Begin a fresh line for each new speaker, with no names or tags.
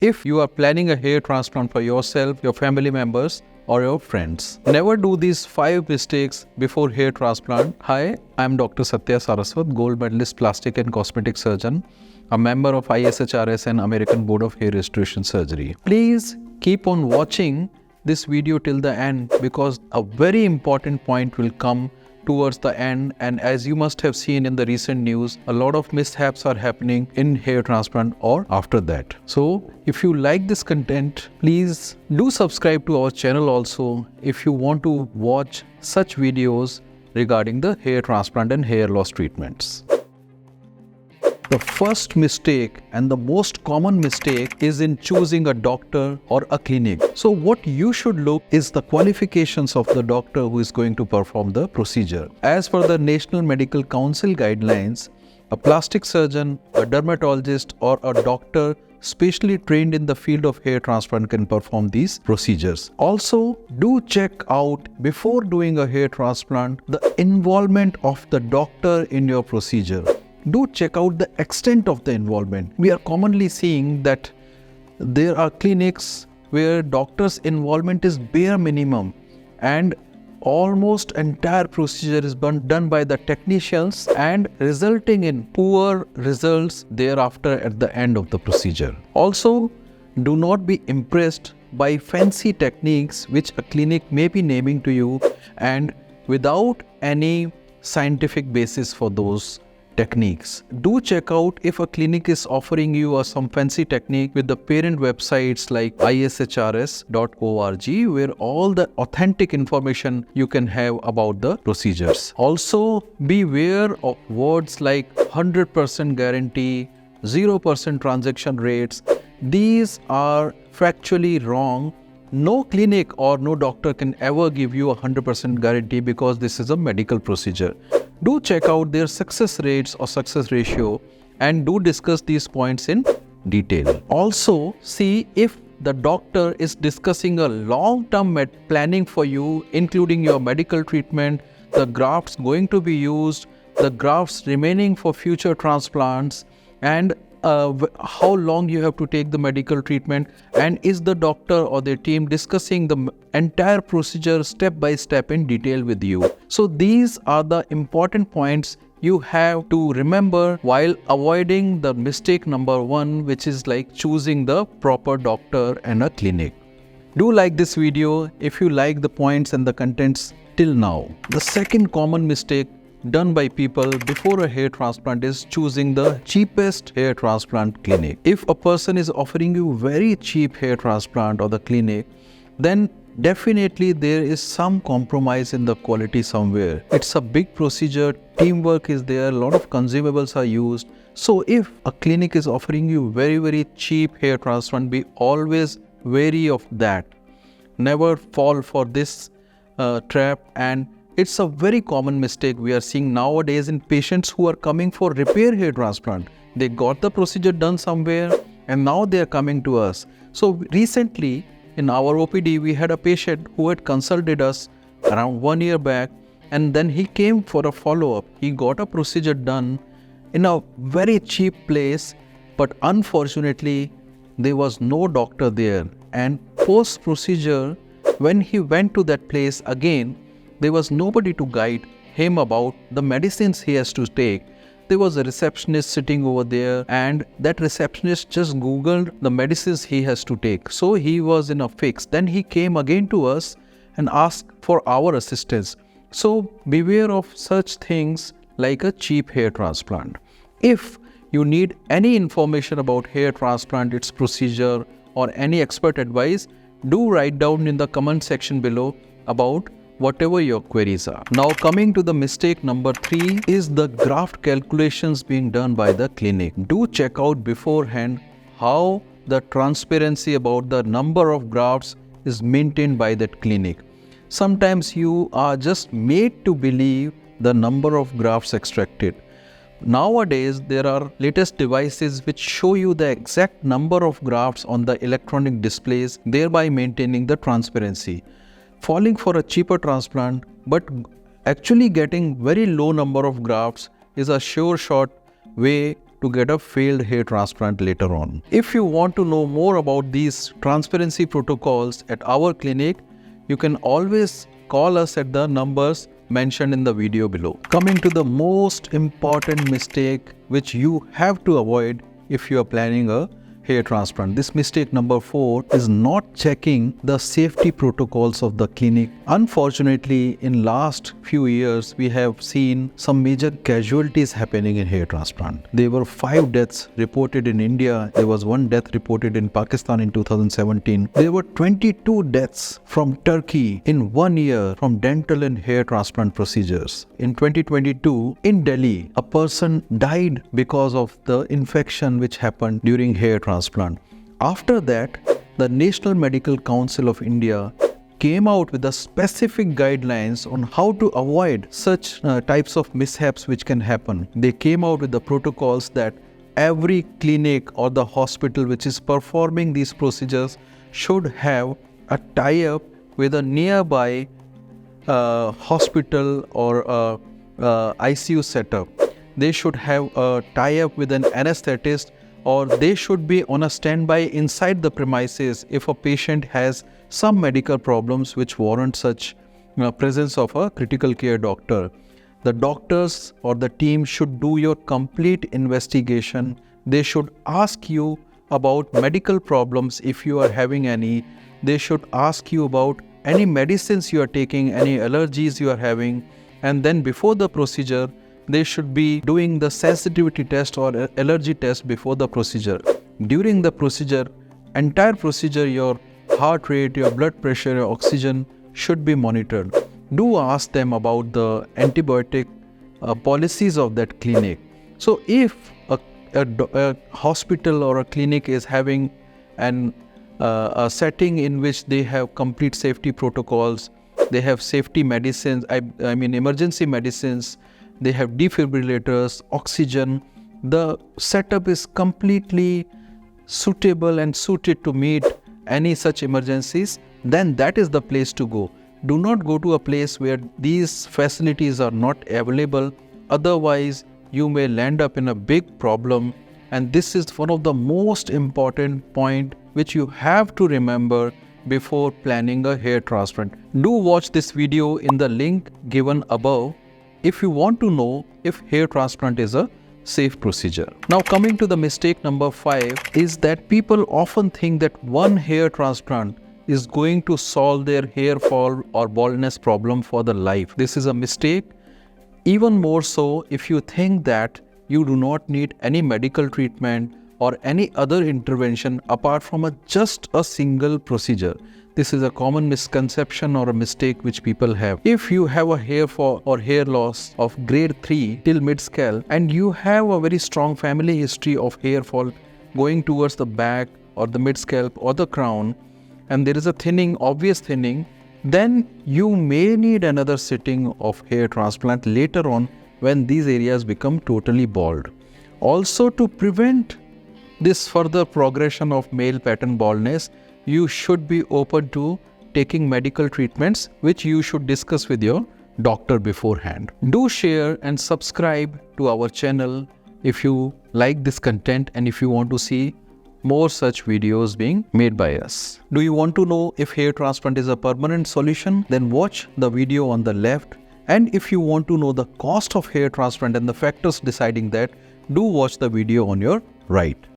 if you are planning a hair transplant for yourself, your family members, or your friends. Never do these 5 mistakes before hair transplant. Hi, I am Dr. Satya Saraswat, gold medalist plastic and cosmetic surgeon, a member of ISHRS and American Board of Hair Restoration Surgery. Please keep on watching this video till the end because a very important point will come towards the end, and as you must have seen in the recent news, a lot of mishaps are happening in hair transplant or after that. So if you like this content, please do subscribe to our channel also if you want to watch such videos regarding the hair transplant and hair loss treatments. The first mistake and the most common mistake is in choosing a doctor or a clinic. So what you should look is the qualifications of the doctor who is going to perform the procedure. As per the National Medical Council guidelines, a plastic surgeon, a dermatologist, or a doctor specially trained in the field of hair transplant can perform these procedures. Also, do check out before doing a hair transplant the involvement of the doctor in your procedure. Do check out the extent of the involvement. We are commonly seeing that there are clinics where doctor's involvement is bare minimum and almost entire procedure is done by the technicians and resulting in poor results thereafter at the end of the procedure. Also, do not be impressed by fancy techniques which a clinic may be naming to you and without any scientific basis for those techniques. Do check out if a clinic is offering you some fancy technique with the parent websites like ishrs.org where all the authentic information you can have about the procedures. Also, beware of words like 100% guarantee, 0% transaction rates. These are factually wrong. No clinic or no doctor can ever give you a 100% guarantee because this is a medical procedure. Do check out their success rates or success ratio and do discuss these points in detail. Also, see if the doctor is discussing a long-term planning for you, including your medical treatment, the grafts going to be used, the grafts remaining for future transplants, and how long you have to take the medical treatment, and is the doctor or their team discussing the entire procedure step by step in detail with you. So these are the important points you have to remember while avoiding the mistake number 1, which is like choosing the proper doctor and a clinic. Do like this video if you like the points and the contents till now. The second common mistake done by people before a hair transplant is choosing the cheapest hair transplant clinic. If a person is offering you very cheap hair transplant or the clinic, then definitely there is some compromise in the quality somewhere. It's a big procedure, teamwork is there, a lot of consumables are used. So if a clinic is offering you very cheap hair transplant, be always wary of that. Never fall for this trap, and it's a very common mistake we are seeing nowadays in patients who are coming for repair hair transplant. They got the procedure done somewhere and now they are coming to us. So recently in our OPD, we had a patient who had consulted us around 1 year back, and then he came for a follow-up. He got a procedure done in a very cheap place, but unfortunately there was no doctor there, and post-procedure when he went to that place again, there was nobody to guide him about the medicines he has to take. There was a receptionist sitting over there, and that receptionist just googled the medicines he has to take. So he was in a fix. Then he came again to us and asked for our assistance. So beware of such things like a cheap hair transplant. If you need any information about hair transplant, its procedure, or any expert advice, do write down in the comment section below about whatever your queries are. Now coming to the mistake number 3 is the graft calculations being done by the clinic. Do check out beforehand how the transparency about the number of grafts is maintained by that clinic. Sometimes you are just made to believe the number of grafts extracted. Nowadays, there are latest devices which show you the exact number of grafts on the electronic displays, thereby maintaining the transparency. Falling for a cheaper transplant, but actually getting very low number of grafts is a sure shot way to get a failed hair transplant later on. If you want to know more about these transparency protocols at our clinic, you can always call us at the numbers mentioned in the video below. Coming to the most important mistake which you have to avoid if you are planning a hair transplant. This mistake number 4 is not checking the safety protocols of the clinic. Unfortunately, in last few years, we have seen some major casualties happening in hair transplant. There were 5 deaths reported in India. There was 1 death reported in Pakistan in 2017. There were 22 deaths from Turkey in 1 year from dental and hair transplant procedures. In 2022, in Delhi, a person died because of the infection which happened during hair transplant. After that, the National Medical Council of India came out with the specific guidelines on how to avoid such types of mishaps which can happen. They came out with the protocols that every clinic or the hospital which is performing these procedures should have a tie-up with a nearby hospital or ICU setup. They should have a tie-up with an anesthetist, or they should be on a standby inside the premises if a patient has some medical problems which warrant such presence of a critical care doctor. The doctors or the team should do your complete investigation. They should ask you about medical problems if you are having any. They should ask you about any medicines you are taking, any allergies you are having, and then before the procedure, they should be doing the sensitivity test or allergy test before the procedure. During the procedure, entire procedure, your heart rate, your blood pressure, your oxygen should be monitored. Do ask them about the antibiotic policies of that clinic. So if a hospital or a clinic is having a setting in which they have complete safety protocols, they have safety medicines, I mean emergency medicines, they have defibrillators, oxygen, the setup is completely suitable and suited to meet any such emergencies, then that is the place to go. Do not go to a place where these facilities are not available. Otherwise, you may land up in a big problem. And this is one of the most important point which you have to remember before planning a hair transplant. Do watch this video in the link given above if you want to know if hair transplant is a safe procedure. Now coming to the mistake number 5 is that people often think that one hair transplant is going to solve their hair fall or baldness problem for the life. This is a mistake. Even more so if you think that you do not need any medical treatment or any other intervention apart from just a single procedure. This is a common misconception or a mistake which people have. If you have a hair fall or hair loss of grade 3 till mid-scalp and you have a very strong family history of hair fall going towards the back or the mid-scalp or the crown, and there is a thinning, obvious thinning, then you may need another sitting of hair transplant later on when these areas become totally bald. Also, to prevent this further progression of male pattern baldness, you should be open to taking medical treatments which you should discuss with your doctor beforehand. Do share and subscribe to our channel if you like this content and if you want to see more such videos being made by us. Do you want to know if hair transplant is a permanent solution? Then watch the video on the left. And if you want to know the cost of hair transplant and the factors deciding that, do watch the video on your right.